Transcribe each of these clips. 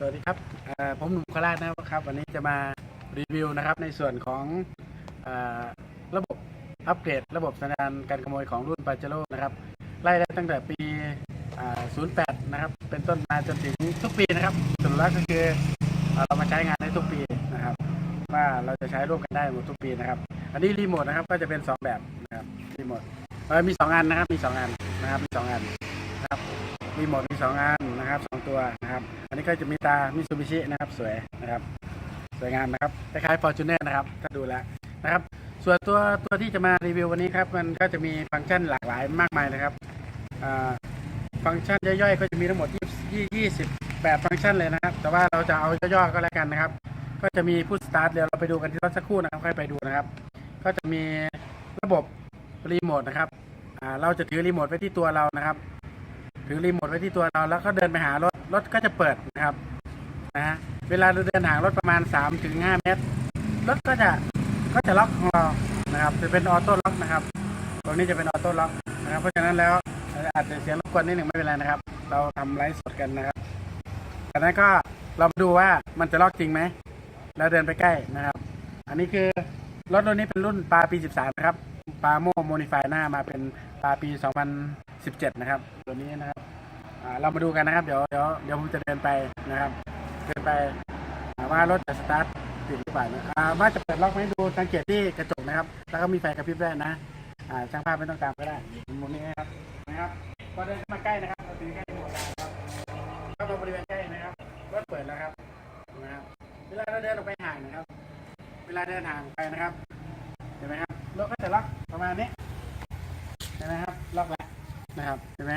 สวัสดีครับผมหนุ่มโคราชนะครับวันนี้จะมารีวิวนะครับในส่วนของระบบอัปเกรดระบบสัญญาณการขโมยของรุ่นปาเจโร่นะครับไล่ได้ตั้งแต่ปี08นะครับเป็นต้นมาจนถึงทุกปีนะครับสรุปแล้วก็คือเรามาใช้งานได้ทุกปีนะครับว่าเราจะใช้ร่วมกันได้หมดทุกปีนะครับอันนี้รีโมทนะครับก็จะเป็น2แบบนะครับรีโมทมี2อันนะครับมี2อันนะครับมี2อันนะครับรีโมทมี2อันนะครับ2ตัวนะครับอันนี้ก็จะมีตามิตซูบิชินะครับสวยนะครับสวยงามนะครับคล้ายๆ Fortuner นะครับถ้าดูแล้วนะครับส่วนตัวที่จะมารีวิววันนี้ครับมันก็จะมีฟังก์ชันหลากหลายมากมายนะครับฟังก์ชันย่อยๆก็จะมีทั้งหมด28ฟังก์ชันเลยนะครับแต่ว่าเราจะเอาย่อๆก็แล้วกันนะครับก็จะมีพุชสตาร์ทเดี๋ยวเราไปดูกันที่รถสักครู่นะครับค่อยไปดูนะครับก็จะมีระบบรีโมทนะครับเราจะถือรีโมทไว้ที่ตัวเรานะครับถือรีโมทไว้ที่ตัวเราแล้วก็เดินไปหารถก็จะเปิดนะครับเวลาเราเดินห่างรถประมาณ 3-5 เมตรรถก็จะล็อกของเรานะครับจะเป็นออโต้ล็อกนะครับตรงนี้จะเป็นออโต้ล็อกนะครับเพราะฉะนั้นแล้วอาจจะเสียงรบกวนนิดหนึ่งไม่เป็นไรนะครับเราทำไลฟ์สดกันนะครับจากนั้นก็เรามาดูว่ามันจะล็อกจริงไหมแล้วเดินไปใกล้นะครับอันนี้คือรถรุ่นนี้เป็นรุ่นปาปี13นะครับปาโมโมดิฟายหน้ามาเป็นปาปี2017นะครับตัวนี้นะครับเรามาดูกันนะครับเดี๋ยวผมจะเดินไปนะครับเดินไปว่ารถจะสตาร์ทติดหรือเปล่าว่าจะเปิดล็อกไหมดูสังเกตที่กระจกนะครับแล้วก็มีไฟกระพริบด้วยนะช่างภาพไม่ต้องตามก็ได้มุมนี้นะครับพอเดินมาใกล้นะครับเราถึงใกล้หมดแล้วครับเข้ามาบริเวณใกล้นะครับรถเปิดแล้วครับเวลาเราเดินออกไปห่างนะครับเวลาเดินห่างไปนะครับเห็นไหมครับรถก็จะล็อกประมาณนี้เห็นไหมครับล็อกแล้วนะครับเห็นไหม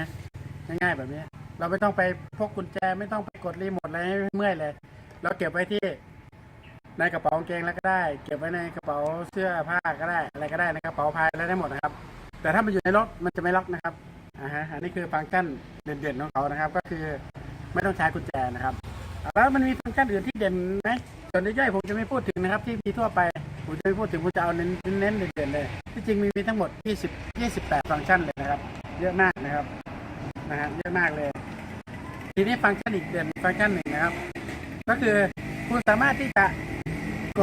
ง่ายๆแบบนี้เราไม่ต้องไปพกกุญแจไม่ต้องไปกดรีโมทอะไรให้เมื่อยเลยเราเก็บไว้ที่ในกระเป๋ากางเกงแล้วก็ได้เก็บไว้ในกระเป๋าเสื้อผ้าก็ได้อะไรก็ได้ในกระเป๋าพายอะไรได้หมดนะครับแต่ถ้ามันอยู่ในรถมันจะไม่ล็อกนะครับอันนี้คือฟังก์ชันเด่นๆของเขานะครับก็คือไม่ต้องใช้กุญแจนะครับแล้วมันมีฟังก์ชันอื่นที่เด่นไหมส่วนย่อยๆผมจะไม่พูดถึงนะครับที่มีทั่วไปผมจะไม่พูดถึงผมจะเอาเน้นเด่นๆเลยที่จริงมีทั้งหมด28ฟังก์ชันเลยนะครับเยอะมากนะครับเยอะมากเลยทีนี้ฟังก์ชันอีกเด่นฟังก์ชันหนึ่งนะครับก็คือคุณสามารถที่จะก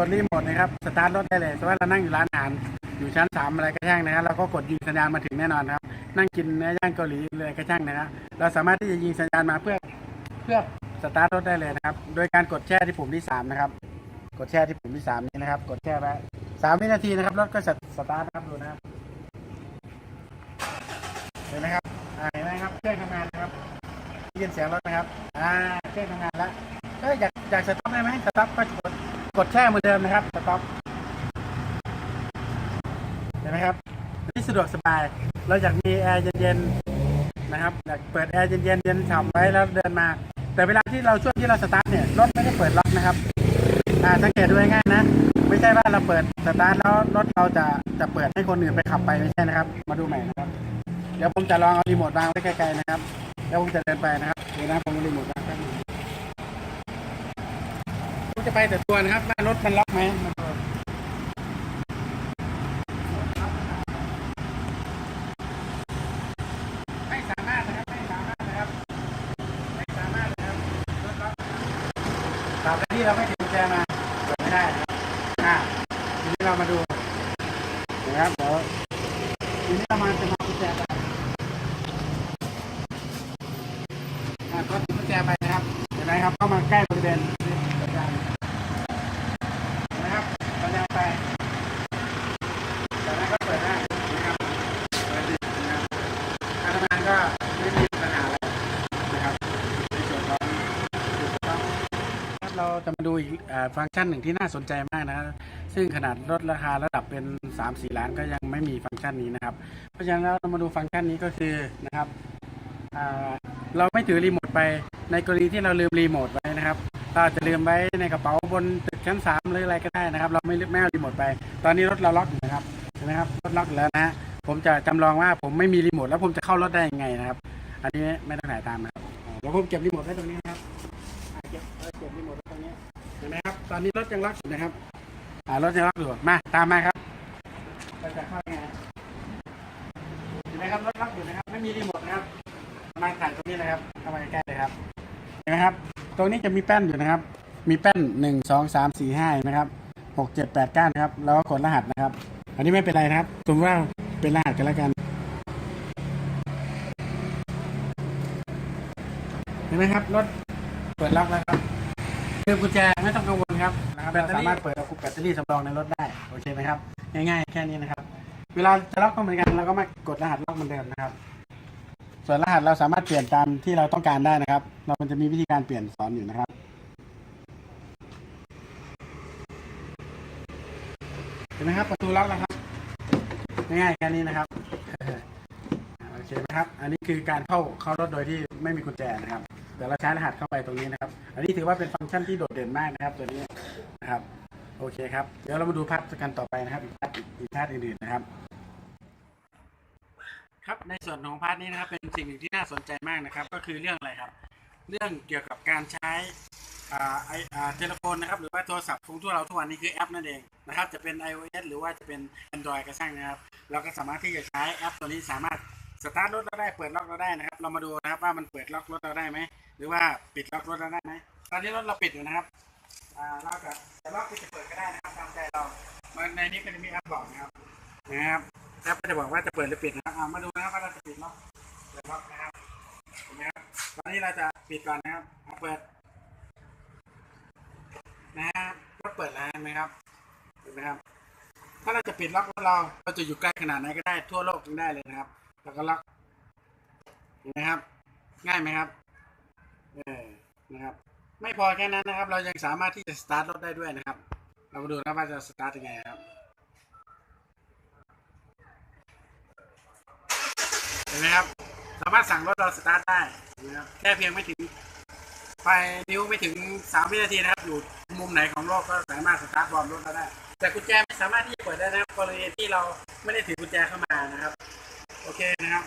ดรีโมทนะครับสตาร์ทรถได้เลยสมมติว่าเรานั่งอยู่ร้านอาหารอยู่ชั้น3อะไรก็ช่างนะครับเราก็กดยิงสัญญาณมาถึงแน่นอนครับนั่งกินเนื้อย่างเกาหลีเลยก็ช่างนะครับเราสามารถที่จะยิงสัญญาณมาเพื่อสตาร์ทรถได้เลยนะครับโดยการกดแช่ที่ปุ่มที่3นะครับกดแช่ที่ปุ่มที่3นี้นะครับกดแช่ไว้3 วินาทีนะครับรถก็สตาร์ทนะครับดูนะครับเห็นไหมครับเห็นไหมครับเครื่องทำงานนะครับยินเสียงรถนะครับเครื่องทำงานแล้วอยากสต็อปได้ไหมสต็อปก็กดแช่เหมือนเดิมนะครับสต็อปเห็นไหมครับนี่สะดวกสบายเราอยากมีแอร์เย็นๆนะครับอยากเปิดแอร์เย็นฉ่ำไว้แล้วเดินมาแต่เวลาที่เราช่วงที่เราสตาร์ทเนี่ยรถไม่ได้เปิดล็อกนะครับสังเกตดูง่ายๆนะไม่ใช่ว่าเราเปิดสตาร์ทแล้วรถเราจะเปิดให้คนอื่นไปขับไปไม่ใช่นะครับมาดูใหม่นะครับเดี๋ยวผมจะลองเอารีโมทวางไว้ไกลๆนะครับแล้วผมจะเดินไปนะครับเดี๋ยวนะผมรีโมทวางแป๊บนึงผมจะไปแต่ตัวนะครับว่ารถมันล็อกไหมไม่สามารถนะครับไม่สามารถนะครับรถล็อกตราบใดที่เราไม่ถือกุญแจมาเปิดไม่ได้นะครับทีนี้เรามาดูนะครับเดี๋ยวทีนี้เรามาจะมากุญแจไปก็ถือกุญแจไปนะครับเห็นไหมครับเข้ามาใกล้บริเวณนะครับสัญญาณไปจากนั้นก็เปิดได้นะครับเปิดดีนะครับการทำงานก็ไม่มีปัญหาอะไรนะครับในส่วนของเราจะมาดูอีกฟังก์ชันหนึ่งที่น่าสนใจมากนะซึ่งขนาดลดราคาระดับเป็น 3-4 ล้านก็ยังไม่มีฟังก์ชันนี้นะครับเพราะฉะนั้นเรามาดูฟังก์ชันนี้ก็คือนะครับเราไม่ถือรีโมทไปในกรณีที่เราลืมรีโมทไว้นะครับเราจะลืมไว้ในกระเป๋าบนตึกชั้น3หรืออะไรก็ได้นะครับเราไม่เอารีโมทไปตอนนี้รถเราล็อกอยู่นะครับเห็นไหมครับรถล็อกแล้วนะผมจะจำลองว่าผมไม่มีรีโมทแล้วผมจะเข้ารถได้ยังไงนะครับอันนี้ไม่ต้องถ่ายตามนะครับเดี๋ยวผมเก็บรีโมทไว้ตรงนี้นะครับเก็บรีโมทไว้ตรงนี้เห็นไหมครับตอนนี้รถยังล็อกอยู่นะครับรถยังล็อกอยู่มาตามมาครับจะเข้ายังไงเห็นไหมครับรถล็อกอยู่นะครับไม่มีรีโมทนะครับมาถ่ายตรงนี้เลยครับเข้ามาใกล้เลยครับเห็นไหม ครับตรงนี้จะมีแป้นอยู่นะครับมีแป้น1 2 3 4 5นะครับ6 7 8 9นะครับแล้วก็กดรหัสนะครับอันนี้ไม่เป็นไรนะครับสมมติว่าเป็นรหัสกันแล้วกันเห็นไหมครับรถเปิดล็อกแล้วครับคือกุญแจไม่ต้องกังวลครับเราสามารถเปิดเอาแบตเตอรี่สำรองในรถได้โอเคไหมครับง่ายๆแค่นี้นะครับเวลาจะล็อกก็เหมือนกันเราก็มากดรหัสล็อกเหมือนเดิมนะครับส่วนรหัสเราสามารถเปลี่ยนตามที่เราต้องการได้นะครับมันจะมีวิธีการเปลี่ยนสอนอยู่นะครับเห็นไหมครับประตูล็อกแล้วครับง่ายๆแค่นี้นะครับโอเคไหมครับอันนี้คือการเข้ารถโดยที่ไม่มีกุญแจนะครับเดี๋ยวเราใช้รหัสเข้าไปตรงนี้นะครับอันนี้ถือว่าเป็นฟังก์ชันที่โดดเด่นมากนะครับตัวนี้นะครับโอเคครับเดี๋ยวเรามาดูพาร์ทกันต่อไปนะครับอีกพาร์ทอื่นๆนะครับครับในส่วนของพาร์ทนี้นะครับเป็นสิ่งหนึ่งที่น่าสนใจมากนะครับก็คือเรื่องอะไรครับเรื่องเกี่ยวกับการใช้เทเลโฟนนะครับหรือว่าโทรศัพท์ของเราทุกวันนี้คือแอปนั่นเองนะครับจะเป็น iOS หรือว่าจะเป็น Android ก็ช่างนะครับเราก็สามารถที่จะใช้แอปตัวนี้สามารถสตาร์ทรถเราได้เปิดล็อกเราได้นะครับเรามาดูนะครับว่ามันเปิดล็อกรถเราได้ไหมหรือว่าปิดล็อกรถเราได้ไหมตอนนี้รถเราปิดอยู่นะครับเราจะล็อกจะเปิดก็ได้นะครับตามใจเราในนี้ก็จะมีแอปบอกนะครับแอปก็จะบอกว่าจะเปิดหรือปิดนะครับมาดูนะครับว่าเราจะปิดล็อกเปิดล็อกนะครับเห็นไหมครับตอนนี้เราจะปิดก่อนนะครับเปิดนะครับรถเปิดแล้วเห็นไหมครับเห็นไหมครับถ้าเราจะปิดล็อกรถเราจะอยู่ใกล้ขนาดไหนก็ได้ทั่วโลกยังได้เลยนะครับแล้วก็ล็อกเห็นไหมครับง่ายไหมครับนะครับไม่พอแค่นั้นนะครับเรายังสามารถที่จะสตาร์ทรถได้ด้วยนะครับเรามาดูนะว่าจะสตาร์ทยังไงครับเห็นไหมครับสามารถสั่งรถเราสตาร์ทได้นะครับแค่เพียงไม่ถึงนิ้วไม่ถึง3 วินาทีนะครับอยู่มุมไหนของโลกก็สามารถสตาร์ทบอมรถเราได้แต่กุญแจไม่สามารถที่จะเปิดได้นะครับกรณีที่เราไม่ได้ถือกุญแจเข้ามานะครับโอเคนะครับ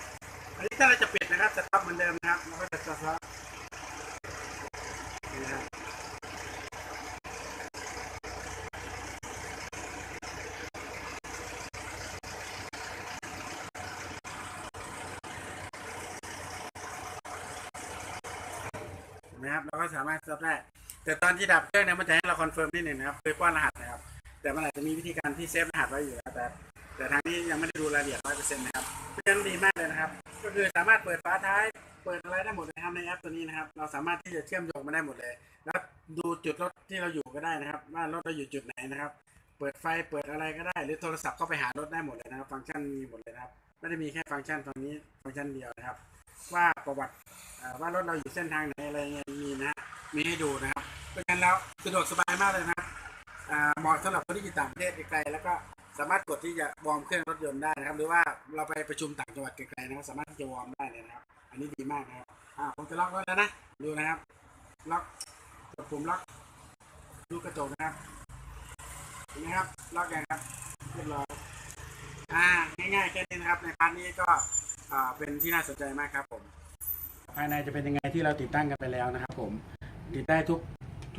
อันนี้ถ้าเราจะปิดนะครับสตาร์ทเหมือนเดิมนะครับเราก็จะสตาร์ทนะครับนะครับเราก็สามารถสตาร์ทได้แต่ตอนที่ดับเครื่องเนี่ยมันจะให้เราคอนเฟิร์มนิดหนึ่งนะครับโดยป้อนรหัสนะครับแต่มันอาจจะมีวิธีการที่เซฟรหัสไว้อยู่แล้วแต่ทางนี้ยังไม่ได้ดูรายละเอียด 100% นะครับเพราะฉะนั้นดีมากเลยนะครับก็คือสามารถเปิดฝาท้ายเปิดอะไรได้หมดเลยครับในแอปตัวนี้นะครับเราสามารถที่จะเชื่อมโยงมาได้หมดเลยแล้วดูจุดรถที่เราอยู่ก็ได้นะครับว่ารถเราอยู่จุดไหนนะครับเปิดไฟเปิดอะไรก็ได้หรือโทรศัพท์เข้าไปหารถได้หมดเลยนะครับฟังก์ชันมีหมดเลยนะครับไม่ได้มีแค่ฟังก์ชันตรงนี้ฟังก์ชันเดียวนะครับว่าประวัติว่ารถเราอยู่เส้นทางไหนอะไรเงี้ยมีนะมีให้ดูนะครับเพราะฉะนั้นแล้วสะดวกสบายมากเลยนะครับเหมาะสำหรับคนที่อยู่ต่างประเทศไกลๆแล้วก็สามารถกดที่จะวอร์มเครื่องรถยนต์ได้นะครับหรือว่าเราไปประชุมต่างจังหวัดไกลๆนะครับสามารถที่จะวอร์มได้เลยนะครับอันนี้ดีมากนะครับผมจะล็อกรถแล้วนะดูนะครับล็อกกดปุ่มล็อกดูกระจกนะครับเห็นไหมครับล็อกยังครับเรียบร้อยง่ายๆแค่นี้นะครับในพาร์ทนี้ก็เป็นที่น่าสนใจมากครับผมภายในจะเป็นยังไงที่เราติดตั้งกันไปแล้วนะครับผมติดได้ทุ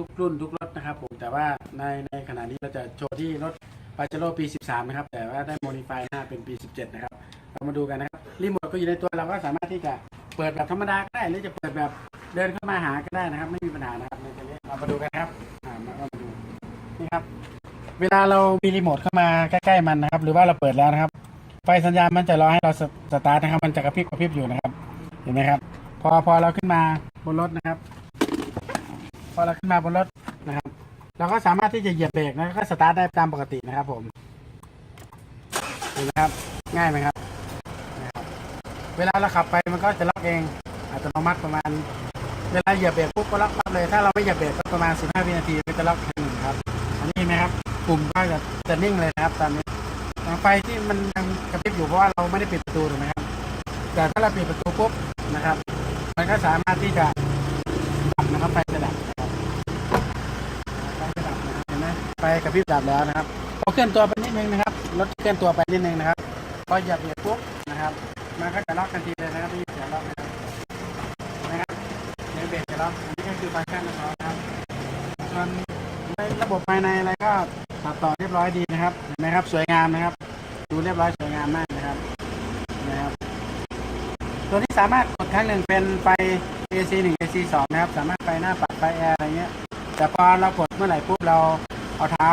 กรุ่นทุกรถนะครับผมแต่ว่าในขณะนี้เราจะโชว์ที่รถปาเจโร่ปี 13นะครับแต่ว่าได้โมดิฟายหน้าเป็นปี 17นะครับเรามาดูกันนะครับรีโมทก็อยู่ในตัวเราก็สามารถที่จะเปิดแบบธรรมดาก็ได้หรือจะเปิดแบบเดินเข้ามาหาก็ได้นะครับไม่มีปัญหานะครับในตัวนี้เรามาดูกันครับมาดูนี่ครับเวลาเรามีรีโมทเข้ามาใกล้ๆมันนะครับหรือว่าเราเปิดแล้วนะครับไฟสัญญาณมันจะรอให้เราสตาร์ทนะครับมันจะกระพริบอยู่นะครับเห็นไหมครับพอเราขึ้นมาบนรถนะครับพอเราขึ้นมาบนรถนะครับเราก็สามารถที่จะเหยียบเบรกแล้วก็สตาร์ทได้ตามปกตินะครับผมเห็นไหมครับง่ายไหมครับเวลาเราขับไปมันก็จะล็อกเองอัตโนมัติประมาณเวลาเหยียบเบรกปุ๊บก็ล็อกปั๊บเลยถ้าเราไม่เหยียบเบรกก็ประมาณ15 วินาทีก็จะล็อกทันทีครับอันนี้เห็นไหมครับปุ่มก็จะนิ่งเลยนะครับตอนนี้ไฟที่มันยังกระพริบอยู่เพราะว่าเราไม่ได้ปิดประตูถูกไหมครับแต่ถ้าเราปิดประตูปุ๊บนะครับมันก็สามารถที่จะดับนะครับไฟจะดับนะครับไฟจะดับนะครับเห็นไหมไฟกระพริบดับแล้วนะครับพอเคลื่อนตัวไปนิดนึงนะครับรถเคลื่อนตัวไปนิดนึงนะครับพอเหยียบเบรกปุ๊บนะครับมันก็จะล็อกทันทีเลยนะครับที่เสียล็อกนะครับในเบรกจะล็อกอันนี้ก็คือฟังก์ชันของเขาครับส่วนในระบบภายในอะไรก็ตัดต่อเรียบร้อยดีนะครับเห็นไหมครับสวยงามนะครับดูเรียบร้อยสวยงามมากนะครับตัวนี้สามารถกดครั้งหนึ่งเป็นไฟ AC AC1 AC2 นะครับสามารถไฟหน้าปัดไฟแอร์อะไรเงี้ยแต่พอเรากดเมื่อไหร่ปุ๊บเราเอาเท้า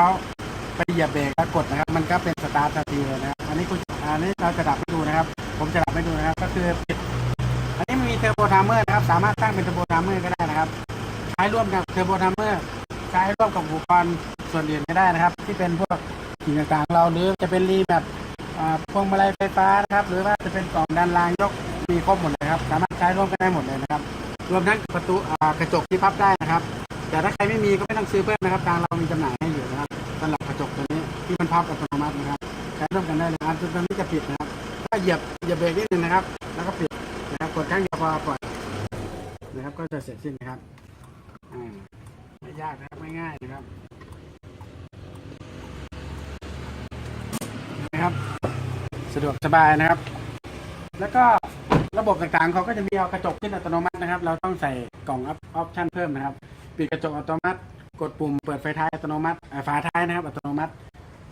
ไปเหยียบเบรกแล้วกดนะครับมันก็เป็นสตาร์ททันทีเลยนะครับอันนี้เราจะดับให้ดูนะครับผมจะดับให้ดูนะครับก็คือปิดอันนี้มีเทอร์โบไทม์เมอร์นะครับสามารถตั้งเป็นเทอร์โบไทม์เมอร์ก็ได้นะครับใช้ร่วมกับเทอร์โบไทม์เมอร์ใช้ร่วมกับอุปกรณ์ส่วนอื่นก็ได้นะครับที่เป็นพวกสิ่งต่างๆเราหรือจะเป็นรีแบบพวงมาลัยไฟฟ้านะครับหรือว่าจะเป็นกล่องดันรางยกมีครบหมดเลยครับสามารถใช้ร่วมกันได้หมดเลยนะครับรวมทั้งประตูกระจกที่พับได้นะครับแต่ถ้าใครไม่มีก็ไม่ต้องซื้อเพิ่มนะครับทางเรามีจำหน่ายให้อยู่นะครับสำหรับกระจกตัวนี้ที่มันพับอัตโนมัตินะครับใช้ร่วมกันได้เลยตัวนี้จะปิดนะครับถ้าเหยียบเบรกนิดนึงนะครับแล้วก็ปิดนะครับกดครั้งเดียวพอปล่อยนะครับก็จะเสร็จสิ้นนะครับไม่ยากนะครับไม่ง่ายนะครับสะดวกสบายนะครับแล้วก็ระบบต่างๆเขาก็จะมีเอากระจกขึ้นอัตโนมัตินะครับเราต้องใส่กล่องออปชั่นเพิ่มนะครับปิดกระจกอัตโนมัติกดปุ่มเปิดไฟท้ายอัตโนมัติฝาท้ายนะครับอัตโนมัติ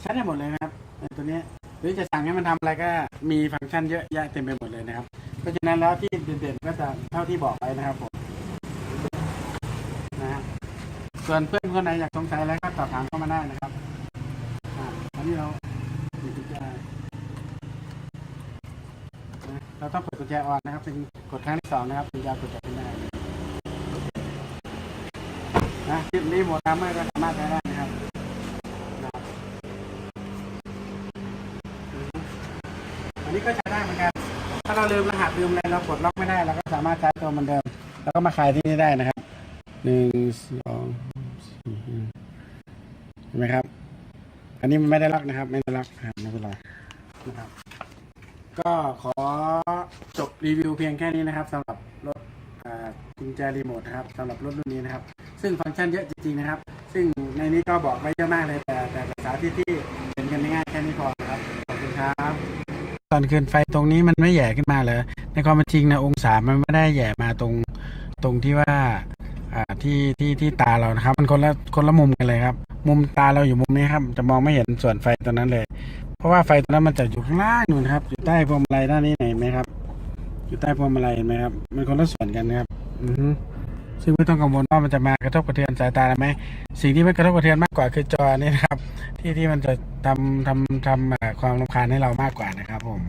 ใช้ได้หมดเลยนะครับตัวนี้หรือจะสั่งให้มันทำอะไรก็มีฟังก์ชันเยอะแยะเต็มไปหมดเลยนะครับเพราะฉะนั้นแล้วที่เด่นๆก็จะเท่าที่บอกไปนะครับผมนะฮะส่วนเพื่อนคนไหนอยากสงสัยอะไรก็สอบถามเข้ามาได้นะครับอันนี้เราต้องกดกุญแจออนนะครับเป็นกดครั้งที่2นะครับถึงจะกดจะขึ้นได้นะคลิปนี้โหมดทำให้ก็สามารถใช้ได้นะครับอันนี้ก็ใช้ได้เหมือนกันถ้าเราลืมรหัสลืมอะไรเรากดล็อกไม่ได้เราก็สามารถใช้ตัวเหมือนเดิมแล้วก็มาคลายที่นี่ได้นะครับ1 2 4เห็นไหมครับอันนี้มันไม่ได้ล็อกนะครับไม่ได้ล็อกไม่เป็นไรนะครับก็ขอจบรีวิวเพียงแค่นี้นะครับสำหรับรถกุญแจรีโมทนะครับสำหรับรถรุ่นนี้นะครับซึ่งฟังก์ชันเยอะจริงๆนะครับซึ่งในนี้ก็บอกไว้เยอะมากเลยแต่ภาษาที่เห็นกันง่ายๆแค่นี้พอครับขอบคุณครับตอนคืนไฟตรงนี้มันไม่แหย่ขึ้นมาเลยในความเป็นจริงนะองศามันไม่ได้แหย่มาตรงที่ว่าที่ตาเรานะครับมันคนละมุมกันเลยครับมุมตาเราอยู่มุมนี้ครับจะมองไม่เห็นส่วนไฟตัวนั้นเลยเพราะว่าไฟตัวนั้นมันจะอยู่ข้างล่างนู่นครับอยู่ใต้พวงมาลัยด้านนี้เห็นไหมครับอยู่ใต้พวงมาลัยเห็นไหมครับมันคนละส่วนกันครับซึ่งไม่ต้องกังวลว่ามันจะมากระทบกระเทือนสายตาไหมสิ่งที่มันกระทบกระเทือนมากกว่าคือจอนี่นะครับที่มันจะทำความรำคาญให้เรามากกว่านะครับผม